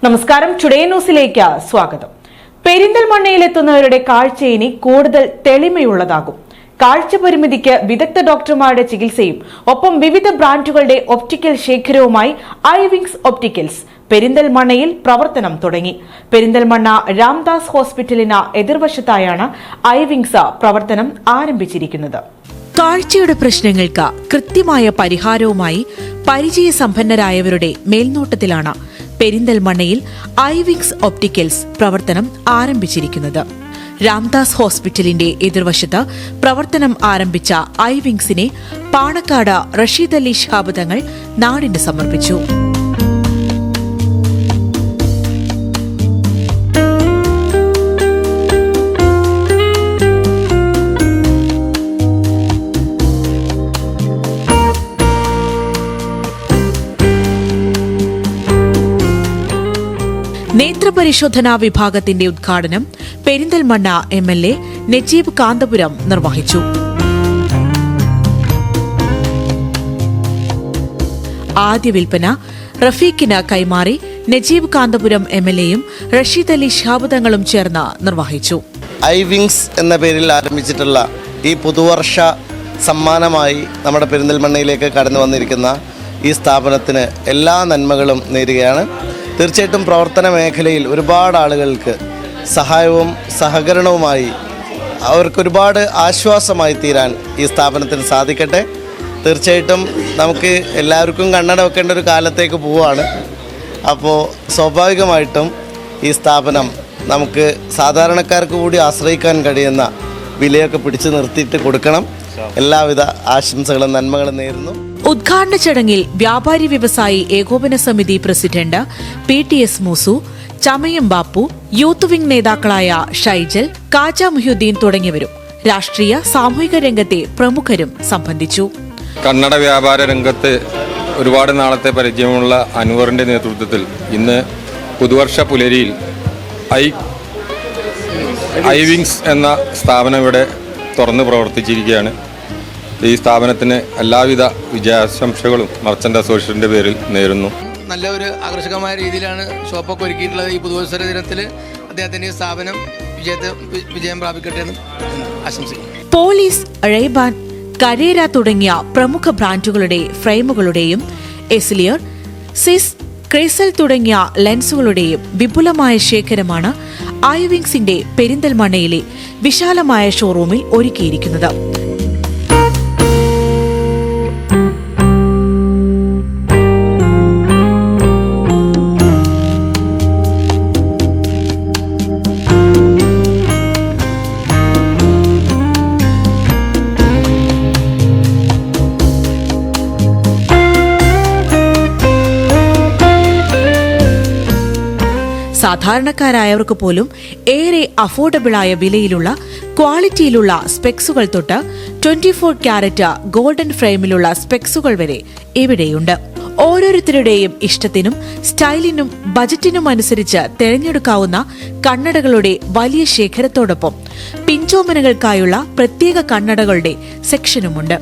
നമസ്കാരം, ടുഡേ ന്യൂസിലേക്ക് സ്വാഗതം. പെരിന്തൽമണ്ണയിലെത്തുന്നവരുടെ കാഴ്ച ഇനി കൂടുതൽ തെളിമയുള്ളതാകും. കാഴ്ച പരിമിതിക്ക് വിദഗ്ധ ഡോക്ടർമാരുടെ ചികിത്സയും ഒപ്പം വിവിധ ബ്രാൻഡുകളുടെ ഒപ്റ്റിക്കൽ ശേഖരവുമായി ഐ വിങ്സ് ഒപ്റ്റിക്കൽസ് പെരിന്തൽമണ്ണയിൽ പ്രവർത്തനം തുടങ്ങി. പെരിന്തൽമണ്ണ രാംദാസ് ഹോസ്പിറ്റലിന് എതിർവശത്തായാണ് ഐ വിങ്സ് പ്രവർത്തനം ആരംഭിച്ചിരിക്കുന്നത്. കാഴ്ചയുടെ പ്രശ്നങ്ങൾക്ക് കൃത്യമായ പരിഹാരവുമായി പരിചയസമ്പന്നരായവരുടെ മേൽനോട്ടത്തിലാണ് പെരിന്തൽമണ്ണയിൽ ഐ വിങ്സ് ഒപ്റ്റിക്കൽസ് പ്രവർത്തനം ആരംഭിച്ചിരിക്കുന്നത്. രാംദാസ് ഹോസ്പിറ്റലിന്റെ എതിർവശത്ത് പ്രവർത്തനം ആരംഭിച്ച ഐ വിങ്സിനെ പാണക്കാട് റഷീദ് അലി ശിഹാബ് തങ്ങൾ നാടിന് സമർപ്പിച്ചു. നേത്രപരിശോധനാ വിഭാഗത്തിന്റെ ഉദ്ഘാടനം പെരിന്തൽമണ്ണ MLA നജീബ് കാന്തപുരം നിർവഹിച്ചു. ആദ്യ വിൽപ്പന റഫീഖിന് കൈമാറി നജീബ് കാന്തപുരം MLAയും റഷീദ് അലി ശിഹാബ് തങ്ങളും ചേർന്ന് നിർവഹിച്ചു. ഐ വിങ്സ് എന്ന പേരിൽ ആരംഭിച്ചിട്ടുള്ള ഈ പുതുവർഷ സമ്മാനമായി നമ്മുടെ പെരിന്തൽമണ്ണയിലേക്ക് കടന്നു വന്നിരിക്കുന്ന ഈ സ്ഥാപനത്തിന് എല്ലാ നന്മകളും നേരുകയാണ്. തീർച്ചയായിട്ടും പ്രവർത്തന മേഖലയിൽ ഒരുപാട് ആളുകൾക്ക് സഹായവും സഹകരണവുമായി അവർക്കൊരുപാട് ആശ്വാസമായി തീരാൻ ഈ സ്ഥാപനത്തിന് സാധിക്കട്ടെ. തീർച്ചയായിട്ടും നമുക്ക് എല്ലാവർക്കും കണ്ണട വെക്കേണ്ട ഒരു കാലത്തേക്ക് പോവുകയാണ്. അപ്പോൾ സ്വാഭാവികമായിട്ടും ഈ സ്ഥാപനം നമുക്ക് സാധാരണക്കാർക്ക് കൂടി ആശ്രയിക്കാൻ കഴിയുന്ന വിലയൊക്കെ പിടിച്ചു നിർത്തിയിട്ട് കൊടുക്കണം. എല്ലാവിധ ആശംസകളും നന്മകളും നേരുന്നു. ഉദ്ഘാടന ചടങ്ങിൽ വ്യാപാരി വ്യവസായി ഏകോപന സമിതി പ്രസിഡന്റ് PTS മൂസു, ചമയം ബാപ്പു, യൂത്ത് വിംഗ് നേതാക്കളായ ഷൈജൽ, കാജ മുഹ്യുദ്ദീൻ തുടങ്ങിയവരും രാഷ്ട്രീയ സാമൂഹിക രംഗത്തെ പ്രമുഖരും സംബന്ധിച്ചു. കന്നഡ വ്യാപാര രംഗത്ത് ഒരുപാട് നാളത്തെ പരിചയമുള്ള അൻവറിന്റെ നേതൃത്വത്തിൽ ഇന്ന് പുതുവർഷ പുലരിയിൽ ഐ വിങ്സ് എന്ന സ്ഥാപനം ഇവിടെ തുറന്ന് പ്രവർത്തിച്ചിരിക്കുകയാണ്. ഈ സ്ഥാപനത്തിന് എല്ലാവിധ വിജയാശംസകളും മർച്ചന്റ് അസോസിയേഷന്റെ പേരിൽ നേരുന്നു. നല്ല ഒരു ആകർഷകമായ രീതിയിലാണ് ഷോപ്പൊക്കെ ഒരുക്കിയിട്ടുള്ളത്. ഈ പുതുവത്സര ദിനത്തിൽ അദ്ദേഹത്തിന്റെ സ്ഥാപനം വിജയം പ്രാപിക്കട്ടെ എന്ന് ആശംസിക്കുന്നു. പോലീസ്, റെയ്ബാൻ, കരേര തുടങ്ങിയ പ്രമുഖ ബ്രാൻഡുകളുടെ ഫ്രെയിമുകളുടെയും എസ്ലിയർ, സിസ്, ക്രിസൽ തുടങ്ങിയ ലെൻസുകളുടെയും വിപുലമായ ശേഖരമാണ് ഐ വിങ്സിന്റെ പെരിന്തൽമണ്ണയിലെ വിശാലമായ ഷോറൂമിൽ ഒരുക്കിയിരിക്കുന്നത്. സാധാരണക്കാരായവർക്ക് പോലും ഏറെ അഫോർഡബിളായ വിലയിലുള്ള ക്വാളിറ്റിയിലുള്ള സ്പെക്സുകൾ തൊട്ട് 24 ക്യാരറ്റ് ഗോൾഡൻ ഫ്രെയിമിലുള്ള സ്പെക്സുകൾ വരെ ഇവിടെയുണ്ട്. ഓരോരുത്തരുടെയും ഇഷ്ടത്തിനും സ്റ്റൈലിനും ബജറ്റിനും അനുസരിച്ച് തിരഞ്ഞെടുക്കാവുന്ന കണ്ണടകളുടെ വലിയ ശേഖരത്തോടൊപ്പം പിഞ്ചോമനകൾക്കായുള്ള പ്രത്യേക കണ്ണടകളുടെ സെക്ഷനുമുണ്ട്.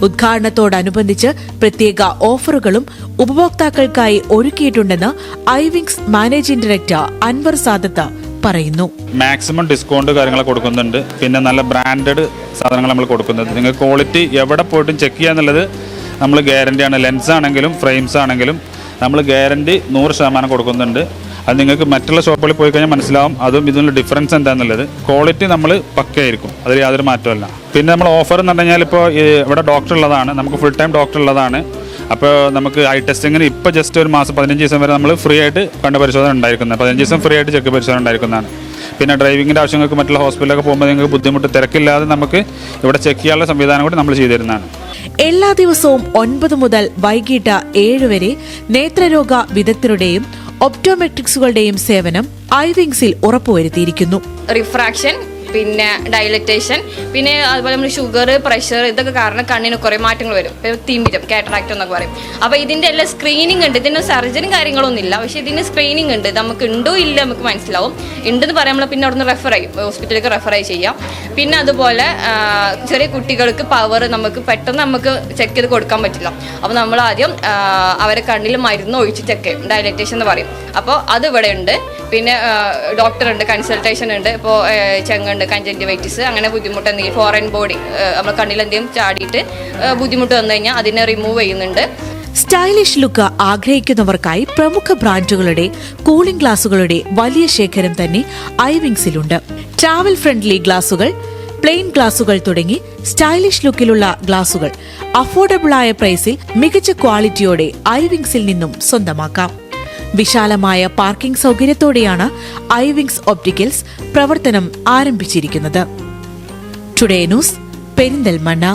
ഉദ്ഘാടനത്തോടനുബന്ധിച്ച് പ്രത്യേക ഓഫറുകളും ഉപഭോക്താക്കൾക്കായി ഒരുക്കിയിട്ടുണ്ടെന്ന് I Wings managing director Anwar Sadath പറയുന്നു. മാക്സിമം ഡിസ്കൗണ്ട് കാര്യങ്ങളൊക്കെ കൊടുക്കുന്നുണ്ട്. പിന്നെ നല്ല ബ്രാൻഡഡ് സാധനങ്ങൾ നമ്മൾ കൊടുക്കുന്നുണ്ട്. നിങ്ങൾക്ക് ക്വാളിറ്റി എവിടെ പോയിട്ടും ചെക്ക് ചെയ്യാന്നുള്ളത് നമ്മൾ ഗ്യാരണ്ടിയാണ്. ലെൻസ് ആണെങ്കിലും ഫ്രെയിംസ് ആണെങ്കിലും നമ്മൾ ഗ്യാരണ്ടി 100% കൊടുക്കുന്നുണ്ട്. അത് നിങ്ങൾക്ക് മറ്റുള്ള ഷോപ്പുകളിൽ പോയി കഴിഞ്ഞാൽ മനസ്സിലാവും അതും ഇതിനുള്ള ഡിഫറൻസ് എന്താണെന്നുള്ളത്. ക്വാളിറ്റി നമ്മൾ പക്കയായിരിക്കും, അതിൽ യാതൊരു മാറ്റമല്ല. പിന്നെ നമ്മൾ ഓഫർ എന്ന് പറഞ്ഞു കഴിഞ്ഞാൽ ഇപ്പോൾ ഇവിടെ ഡോക്ടർ ഉള്ളതാണ്, നമുക്ക് ഫുൾ ടൈം ഡോക്ടർ ഉള്ളതാണ്. അപ്പോൾ നമുക്ക് ഐ ടെസ്റ്റിങ്ങിന് ഇപ്പോൾ ജസ്റ്റ് ഒരു മാസം 15 ദിവസം വരെ നമ്മൾ ഫ്രീ ആയിട്ട് കണ്ണ് പരിശോധന ഉണ്ടായിരിക്കുന്നത്. 15 ദിവസം ഫ്രീ ആയിട്ട് ചെക്ക് പരിശോധന ഉണ്ടായിരിക്കുന്നതാണ്. പിന്നെ ഡ്രൈവിങ്ങിൻ്റെ ആവശ്യങ്ങൾക്ക് മറ്റുള്ള ഹോസ്പിറ്റലിലൊക്കെ പോകുമ്പോൾ നിങ്ങൾക്ക് ബുദ്ധിമുട്ട് തിരക്കില്ലാതെ നമുക്ക് ഇവിടെ ചെക്ക് ചെയ്യാനുള്ള സംവിധാനം കൂടി നമ്മൾ ചെയ്തു തരുന്നതാണ്. എല്ലാ ദിവസവും 9 മുതൽ വൈകിട്ട് 7 വരെ നേത്രരോഗ വിദഗ്ധരുടെയും ഒപ്റ്റോമെട്രിക്സുകളുടെയും സേവനം ഐ വിങ്സിൽ ഉറപ്പുവരുത്തിയിരിക്കുന്നു. റിഫ്രാക്ഷൻ, പിന്നെ ഡയലറ്റേഷൻ, പിന്നെ അതുപോലെ നമ്മൾ ഷുഗർ, പ്രഷർ ഇതൊക്കെ കാരണം കണ്ണിന് കുറേ മാറ്റങ്ങൾ വരും. ഇപ്പോൾ തിമിരം, കാറ്ററാക്ട് എന്നൊക്കെ പറയും. അപ്പോൾ ഇതിൻ്റെ എല്ലാം സ്ക്രീനിങ് ഉണ്ട്. ഇതിന് സർജറി കാര്യങ്ങളൊന്നും ഇല്ല, പക്ഷേ ഇതിന് സ്ക്രീനിങ് ഉണ്ട്. നമുക്ക് ഉണ്ടോ ഇല്ല നമുക്ക് മനസ്സിലാവും. ഉണ്ടെന്ന് പറയുമ്പോൾ പിന്നെ അവിടെ നിന്ന് റെഫർ ചെയ്യും, ഹോസ്പിറ്റലിലേക്ക് റെഫർ ചെയ്യാം. പിന്നെ അതുപോലെ ചെറിയ കുട്ടികൾക്ക് പവർ നമുക്ക് പെട്ടെന്ന് നമുക്ക് ചെക്ക് ചെയ്ത് കൊടുക്കാൻ പറ്റില്ല. അപ്പോൾ നമ്മൾ ആദ്യം അവരെ കണ്ണിൽ മരുന്ന് ഒഴിച്ച് ചെക്ക് ചെയ്യും, ഡയലറ്റേഷൻ എന്ന് പറയും. അപ്പോൾ അത് ഇവിടെ ഉണ്ട്. പിന്നെ ഡോക്ടർ ഉണ്ട്, കൺസൾട്ടേഷൻ ഉണ്ട്. ഇപ്പോൾ ചെങ്ങുണ്ട്, കൺജങ്ക്റ്റിവൈറ്റിസ്, അങ്ങനെ ബുദ്ധിമുട്ട് എന്തെങ്കിലും ഫോറിൻ ബോഡി നമ്മൾ കണ്ണിൽ എന്തെങ്കിലും ചാടിയിട്ട് ബുദ്ധിമുട്ട് വന്നു കഴിഞ്ഞാൽ അതിനെ റിമൂവ് ചെയ്യുന്നുണ്ട്. സ്റ്റൈലിഷ് ലുക്ക് ആഗ്രഹിക്കുന്നവർക്കായി പ്രമുഖ ബ്രാൻഡുകളുടെ കൂളിംഗ് ഗ്ലാസുകളുടെ വലിയ ശേഖരം തന്നെ ഐവിങ്സിലുണ്ട്. ട്രാവൽ ഫ്രണ്ട്ലി ഗ്ലാസുകൾ, പ്ലെയിൻ ഗ്ലാസുകൾ തുടങ്ങി സ്റ്റൈലിഷ് ലുക്കിലുള്ള ഗ്ലാസുകൾ അഫോർഡബിളായ പ്രൈസിൽ മികച്ച ക്വാളിറ്റിയോടെ ഐവിങ്സിൽ നിന്നും സ്വന്തമാക്കാം. വിശാലമായ പാർക്കിംഗ് സൗകര്യത്തോടെയാണ് ഐവിങ്സ് ഒപ്റ്റിക്കൽസ് പ്രവർത്തനം ആരംഭിച്ചിരിക്കുന്നത്. Today news, Perinthalmanna.